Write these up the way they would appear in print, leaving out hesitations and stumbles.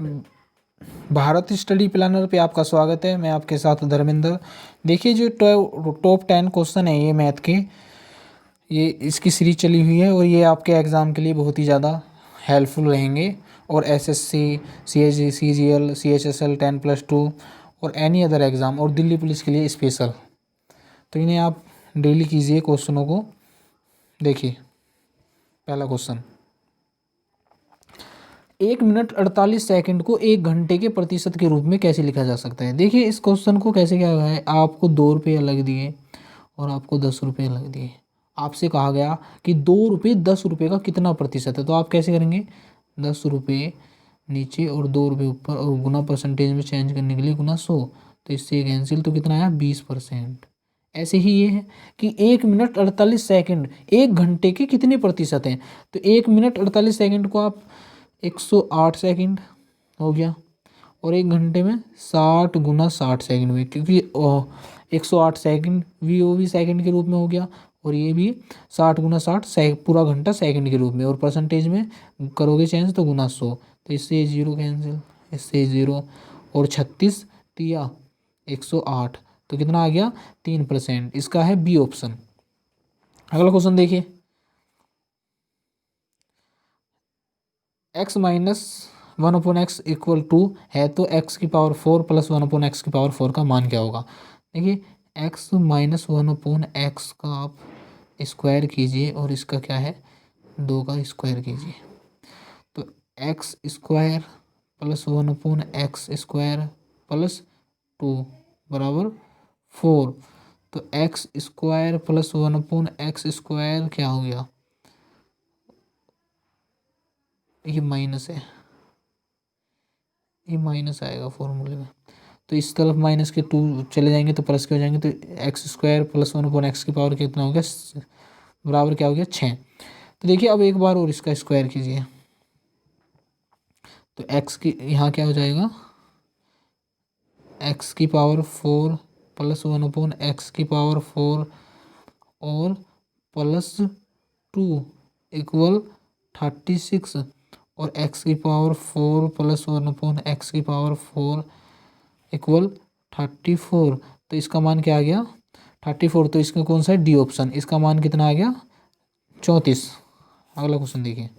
Bharat study planner पे आपका स्वागत है। मैं आपके साथ धर्मेंद्र। देखिए जो टॉप 10 क्वेश्चन है ये मैथ के, ये इसकी सीरीज चली हुई है और ये आपके एग्ज़ाम के लिए बहुत ही ज़्यादा हेल्पफुल रहेंगे। और एसएससी, सीएचजी, सीजीएल, सीएचएसएल 10+2 और एनी अदर एग्ज़ाम और दिल्ली पुलिस के लिए स्पेशल, तो इन्हें आप डेली कीजिए क्वेश्चनों को। देखिए पहला क्वेश्चन, 1 मिनट 48 सेकंड को 1 घंटे के प्रतिशत के रूप में कैसे लिखा जा सकता है। देखिए इस क्वेश्चन को कैसे क्या हुआ है, आपको 2 रुपये अलग दिए और आपको 10 रुपये अलग दिए। आपसे कहा गया कि 2 रुपये 10 रुपये का कितना प्रतिशत है, तो आप कैसे करेंगे, 10 रुपये नीचे और 2 रुपये ऊपर और गुना परसेंटेज में चेंज करने के लिए गुना 100, तो इससे कैंसिल, तो कितना आया 20%। ऐसे ही ये है कि 1 मिनट 48 सेकंड 1 घंटे के कितने प्रतिशत हैं, तो 1 मिनट 48 सेकंड को आप 108 सेकंड हो गया और 1 घंटे में 60 गुना 60 सेकंड में, क्योंकि 108 सेकंड वो भी सेकंड के रूप में हो गया और ये भी 60 गुना 60 पूरा घंटा सेकंड के रूप में, और परसेंटेज में करोगे चेंज तो गुना 100, तो इससे 0 कैंसिल, इससे 0 और 36 तिया 108, तो कितना आ गया 3%। इसका है बी ऑप्शन। अगला क्वेश्चन देखिए, x minus 1/x equal to है, तो x की पावर 4 प्लस 1/x की पावर 4 का मान क्या होगा। देखिए x माइनस 1/x का आप स्क्वायर कीजिए और इसका क्या है 2 का स्क्वायर कीजिए, तो x square plus 1/x square plus 2 बराबर 4, तो x square plus 1/x square क्या हो गया, ये माइनस है, ये माइनस आएगा फॉर्मूले में, तो इस तरफ माइनस के 2 चले जाएंगे तो प्लस के हो जाएंगे, तो एक्स स्क्वायर प्लस 1/x की पावर कितना हो गया बराबर क्या हो गया 6। तो देखिए अब एक बार और इसका स्क्वायर कीजिए, तो x की यहाँ क्या हो जाएगा, x की पावर 4 प्लस 1/x की पावर 4 और प्लस 2 इक्वल 36 और x की पावर 4 प्लस 1/x की पावर 4 इक्वल 34, तो इसका मान क्या आ गया 34, तो इसका कौन सा है डी ऑप्शन, इसका मान कितना आ गया 34। अगला क्वेश्चन देखिए,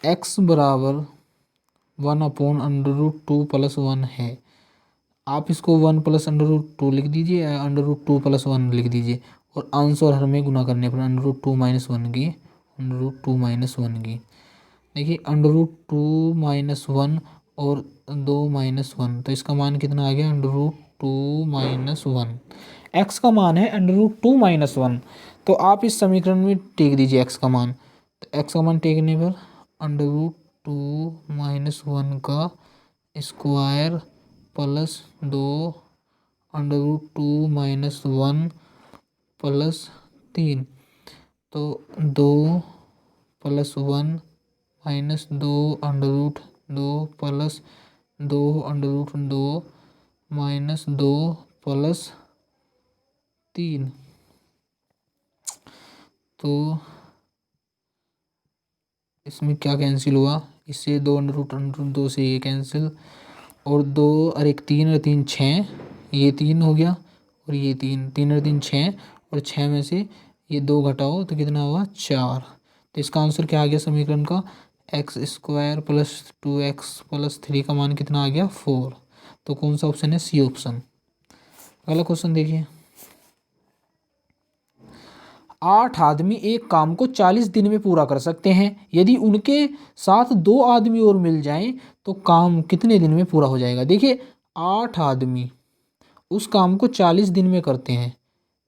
x बराबर 1/√2 प्लस 1 है, आप इसको 1 प्लस √2 लिख दीजिए, √2 प्लस 1 लिख दीजिए और अंश और हर में गुना करने पर √2 माइनस 1 की √2 माइनस 1 की, देखिए √2 माइनस 1 और 2 माइनस 1, तो इसका मान कितना आ गया √2 माइनस 1। एक्स का मान है √2 माइनस 1, तो आप इस समीकरण में टेक दीजिए एक्स का मान, तो एक्स का मान टेकने पर √2 माइनस 1 का स्क्वायर प्लस 2 √2 माइनस 1 प्लस 3, तो 2 plus 1 minus 2 √2 plus 2 √2 minus 2 plus 3, तो इसमें क्या कैंसिल हुआ, इससे 2 √2 से ये कैंसिल और 2 और 1 3 और 3 6, ये 3 हो गया और ये 3 3 और 3 6 और 6 में से ये 2 घटाओ तो कितना हुआ 4, तो इसका आंसर क्या आ गया समीकरण का, x square plus 2x plus 3 का मान कितना आ गया 4, तो कौन सा ऑप्शन है सी ऑप्शन। अगला क्वेश्चन देखिए, 8 आदमी एक काम को 40 दिन में पूरा कर सकते हैं, यदि उनके साथ 2 आदमी और मिल जाएं तो काम कितने दिन में पूरा हो जाएगा। देखिए 8 आदमी उस काम को 40 दिन में करते हैं,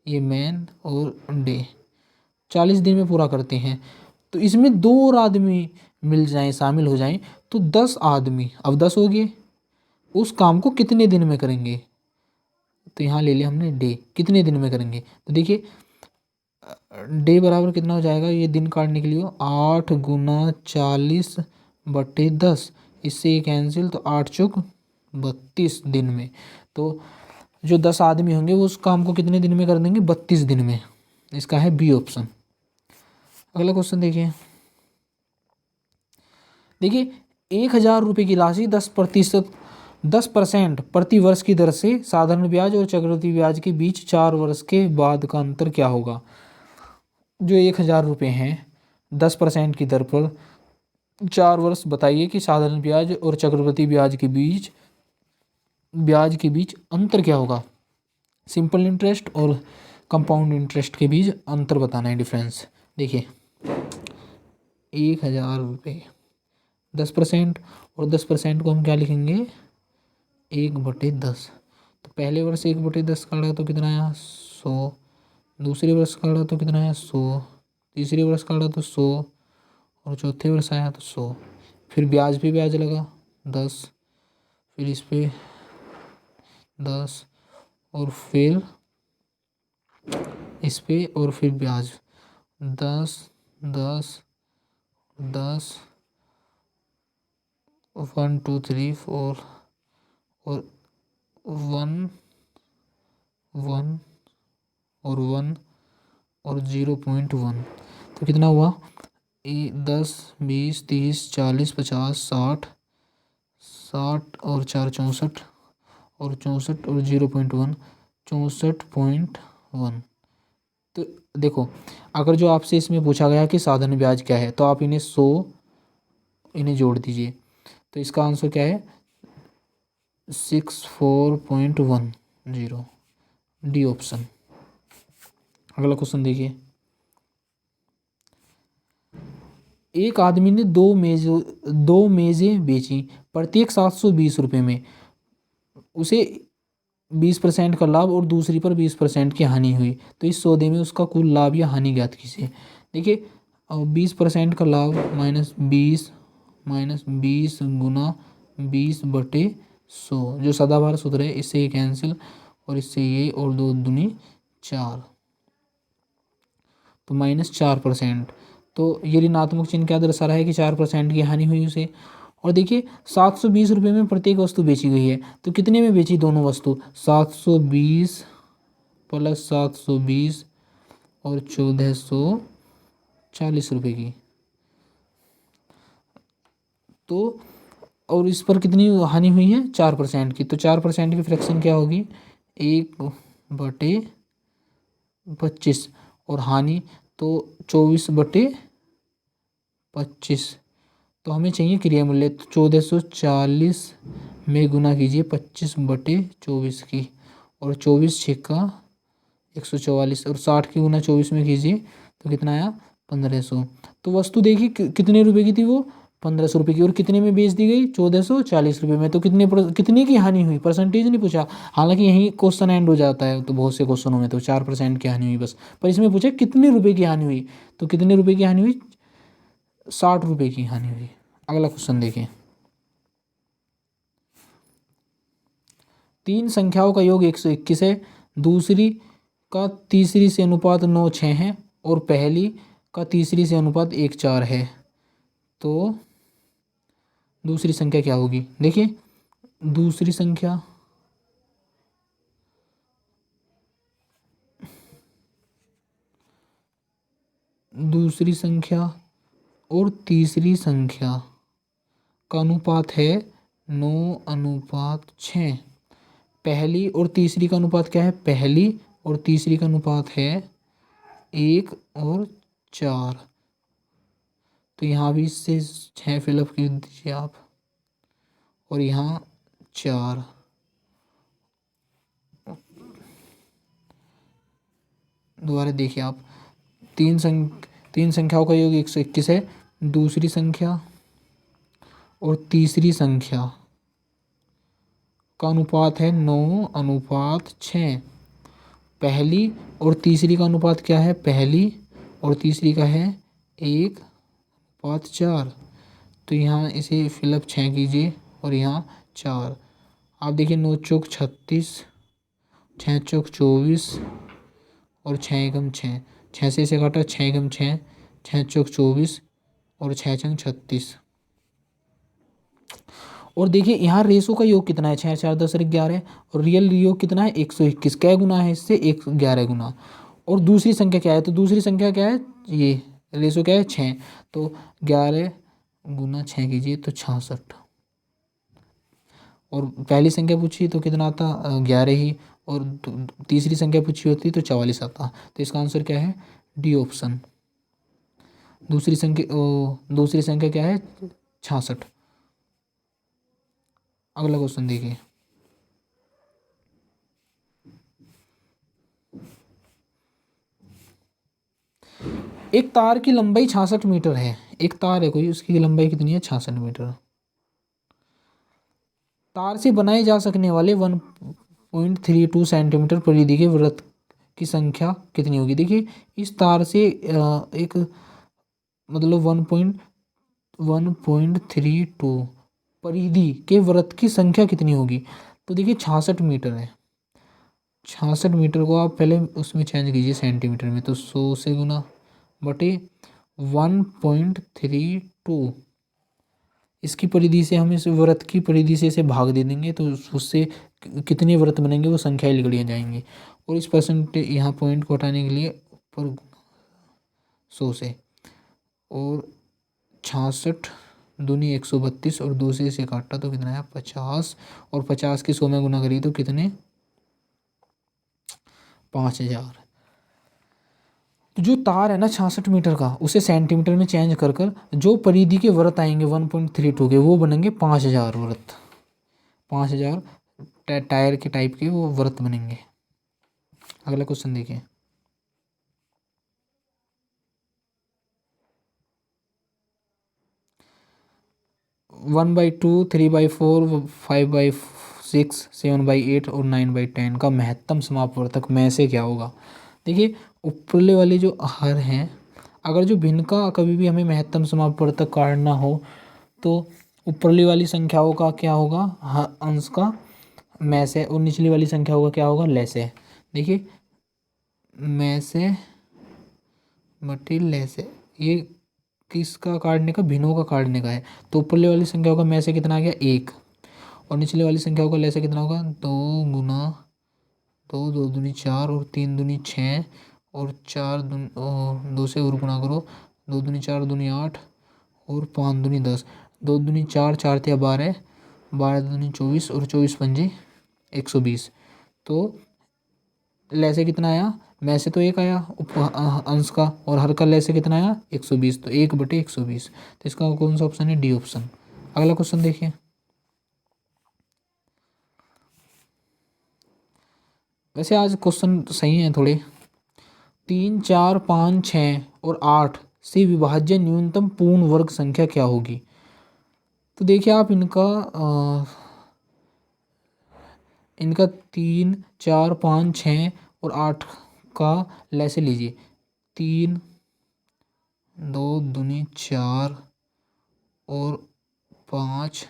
ये मैन और डे 40 दिन में पूरा करते हैं, तो इसमें 2 और आदमी मिल जाएं शामिल हो जाएं तो 10 आदमी, अब 10 हो गए, उस काम को कितने दिन में करेंगे, तो यहाँ ले लिया हमने डे, कितने दिन में करेंगे, तो देखिए डे बराबर कितना हो जाएगा, ये दिन काटने के लिए 8 गुना 40 बटे 10, इससे ये कैंसिल, तो 8 चौक 32 दिन में, तो जो 10 आदमी होंगे वो उस काम को कितने दिन में कर देंगे 32 दिन में, इसका है बी ऑप्शन। अगला क्वेश्चन देखिए, देखिए 1,000 रुपये की राशि 10% प्रति वर्ष की दर से साधारण ब्याज और चक्रवृद्धि ब्याज के बीच 4 वर्ष के बाद का अंतर क्या होगा। जो 1,000 रुपये हैं 10% की दर पर 4 वर्ष, बताइए कि साधारण ब्याज और चक्रवृद्धि ब्याज के बीच अंतर क्या होगा। सिंपल इंटरेस्ट और कंपाउंड इंटरेस्ट के बीच अंतर बताना है, डिफरेंस। देखिए 1,000 रुपये 10%, और 10% को हम क्या लिखेंगे 1/10। तो पहले वर्ष 1/10 काटा तो कितना आया 100, दूसरे वर्ष काटा तो कितना आया 100, तीसरे वर्ष काटा तो 100, और चौथे वर्ष आया तो 100। फिर ब्याज पे ब्याज लगा 10, फिर इस पे 10, और फिर इस पे, और फिर ब्याज 10 10 10, 1 2 3 4, और 1 1 और 1 और 0.1। तो कितना हुआ 10 20 30 40 50 60 60 और 4 64, और 64 और 0.1 64.1। तो देखो, अगर जो आपसे इसमें पूछा गया कि साधारण ब्याज क्या है तो आप इन्हें जोड़ दीजिए। तो इसका आंसर क्या है 64.10, डी ऑप्शन। अगला क्वेश्चन देखिए, एक आदमी ने दो मेजें बेची, प्रत्येक 720 रुपये में। उसे 20% का लाभ और दूसरी पर 20% की हानि हुई। तो इस सौदे में उसका कुल लाभ या हानि ज्ञात कीजिए। देखिए 20% का लाभ -20 गुना 20/100, जो सदाबहार सूत्र है, इससे ये कैंसिल, और इससे ये, और 2 दूनी 4, तो -4%। तो ये ऋणात्मक चिन्ह क्या दर्शा रहा है कि 4% की हानि हुई उसे। और देखिए 720 रुपये में प्रत्येक वस्तु बेची गई है, तो कितने में बेची दोनों वस्तु 720 + 720 और 1440 रुपये की। तो और इस पर कितनी हानि हुई है 4% की। तो 4% की फ्रैक्शन क्या होगी 1/25, और हानि तो 24/25। तो हमें चाहिए क्रिया मूल्य। तो 1440 में गुना कीजिए 25/24 की, और 24 छक्का 144, और 60 की गुना 24 में कीजिए तो कितना आया 1500। तो वस्तु देखिए कितने रुपए की थी वो 1500 रुपये की, और कितने में बेच दी गई 1440 रुपये में। तो कितने की हानि हुई, परसेंटेज नहीं पूछा। हालांकि यही क्वेश्चन एंड हो जाता है तो बहुत से क्वेश्चनों में तो 4% की हानि हुई बस, पर इसमें पूछा कितने रुपए की हानि हुई। तो कितने रुपए की हानि हुई 60 रुपये की हानि हुई। अगला क्वेश्चन देखिए, 3 संख्याओं का योग 121 है, दूसरी का तीसरी से अनुपात 9:6 है, और पहली का तीसरी से अनुपात 1:4 है। तो दूसरी संख्या क्या होगी। देखिए दूसरी संख्या और तीसरी संख्या का अनुपात है 9:6। पहली और तीसरी का अनुपात क्या है, पहली और तीसरी का अनुपात है 1:4। तो यहाँ भी इससे 6 फिलअप कर दीजिए आप, और यहाँ 4। दोबारा देखिए आप, तीन संख्याओं का योग 121 है, दूसरी संख्या और तीसरी संख्या का अनुपात है 9:6। पहली और तीसरी का अनुपात क्या है, पहली और तीसरी का है 1:4। तो यहाँ इसे फिलअप 6 कीजिए, और यहाँ 4। आप देखिए 9 चौक 36, 6 चौक 24, और 6 एकम 6, 6 से इसे काटा 6 एकम 6, 6 चौक 24, और 6 छंग 36। और देखिए यहाँ रेशो का योग कितना है 6 4 10 11, और रियल योग कितना है 121। क्या गुना है इससे 11 गुना। और दूसरी संख्या क्या है, तो दूसरी संख्या क्या है, ये रेशो क्या है 6। तो 11 गुना 6 कीजिए तो 66, और पहली संख्या पूछी तो कितना आता 11 ही, और तीसरी संख्या पूछी होती तो 44 आता। तो इसका आंसर क्या है, डी ऑप्शन। दूसरी संख्या क्या है, 66। अगला क्वेश्चन देखिए, एक तार की लंबाई 66 मीटर है। एक तार है कोई, उसकी लंबाई कितनी है, 66 मीटर। तार से बनाए जा सकने वाले 1.32 सेंटीमीटर परिधि के वृत्त की संख्या कितनी होगी। देखिए इस तार से एक मतलब 1.32 परिधि के वृत्त की संख्या कितनी होगी। तो देखिए 66 मीटर है, 66 मीटर को आप पहले उसमें चेंज कीजिए सेंटीमीटर में, तो 100 से गुना बटे 1.32, इसकी परिधि से हम इस व्रत की परिधि से इसे भाग दे देंगे, तो उससे कितने व्रत बनेंगे वो संख्याएं लिख जाएंगी। और इस परसेंट यहाँ पॉइंट को हटाने के लिए पर 100 से, और 66 दूनी 132, और 2 से इसे काटा तो कितना है 50, और 50 की 100 में गुना करिए तो कितने 5000। तो जो तार है ना 66 मीटर का, उसे सेंटीमीटर में चेंज कर कर जो परिधि के व्रत आएंगे 1.32 के, वो बनेंगे 5000 व्रत। 5000 टायर के टाइप के वो व्रत बनेंगे। अगला क्वेश्चन देखिए, 1/2, 3/4, 5/6, 7/8 और 9/10 का महत्तम समापवर्तक में से क्या होगा। देखिए ऊपरले वाले जो हर हैं, अगर जो भिन्न का कभी भी हमें महत्तम समापवर्तक काटना हो तो ऊपरली वाली संख्याओं का क्या होगा, अंश का में से, और निचली वाली संख्या होगा क्या होगा, ले से। देखिए में से बटे ले से, ये किसका काटने का, भिन्नों का काटने का है। तो ऊपरले वाली संख्या होगा में से कितना आ गया 1, और निचले वाली संख्या होगा ले से कितना होगा 2 गुना 2, 2 दूनी 4, और 3 दूनी 6, और 4 2 से और गुना करो, 2 दूनी 4 दूनी 8, और 5 दूनी 10, 2 दूनी 4, 4 थे 12, 12 दूनी 24, और 24 पंजे 120। तो ले से कितना आया, में से तो 1 आया अंश का, और हर का ले से कितना आया 120, तो 1/120। तो इसका कौन सा ऑप्शन है, डी ऑप्शन। अगला क्वेश्चन देखिए, वैसे आज क्वेश्चन सही है थोड़े। 3, 4, 5, 6 और 8 से विभाज्य न्यूनतम पूर्ण वर्ग संख्या क्या होगी। तो देखिए आप इनका 3, 4, 5, 6 और 8 का लैसे लीजिए। 3, 2 दूनी 4 और 5,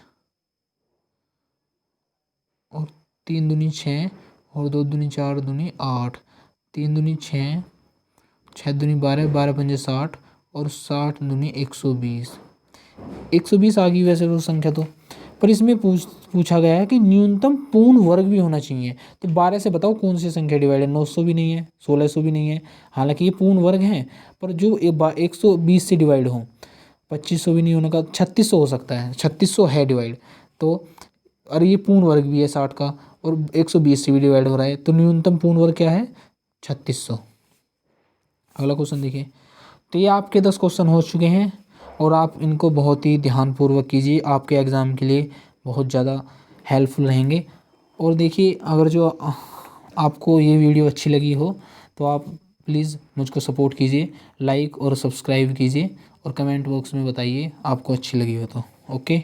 और 3 दूनी 6, और 2 दूनी 4 दूनी 8, 3 दूनी 6, 6 दूनी 12, 12 पंजे 60, और 60 दूनी 120। 120 आ गई वैसे वो संख्या तो, पर इसमें पूछा गया है कि न्यूनतम पूर्ण वर्ग भी होना चाहिए। तो 12 से बताओ कौन सी संख्या डिवाइड है, 900 भी नहीं है, 1600 भी नहीं है, हालांकि ये पूर्ण वर्ग हैं, पर जो 120 से डिवाइड हो, 2500 भी नहीं होने का, 3600 हो सकता है, 3600 है डिवाइड। तो और ये पूर्ण वर्ग भी है 60 का, और 120 से भी डिवाइड हो रहा है, तो न्यूनतम पूर्ण वर्ग क्या है 3600। अगला क्वेश्चन देखिए, तो ये आपके 10 क्वेश्चन हो चुके हैं, और आप इनको बहुत ही ध्यानपूर्वक कीजिए, आपके एग्ज़ाम के लिए बहुत ज़्यादा हेल्पफुल रहेंगे। और देखिए अगर जो आपको ये वीडियो अच्छी लगी हो तो आप प्लीज़ मुझको सपोर्ट कीजिए, लाइक और सब्सक्राइब कीजिए, और कमेंट बॉक्स में बताइए आपको अच्छी लगी हो तो। ओके।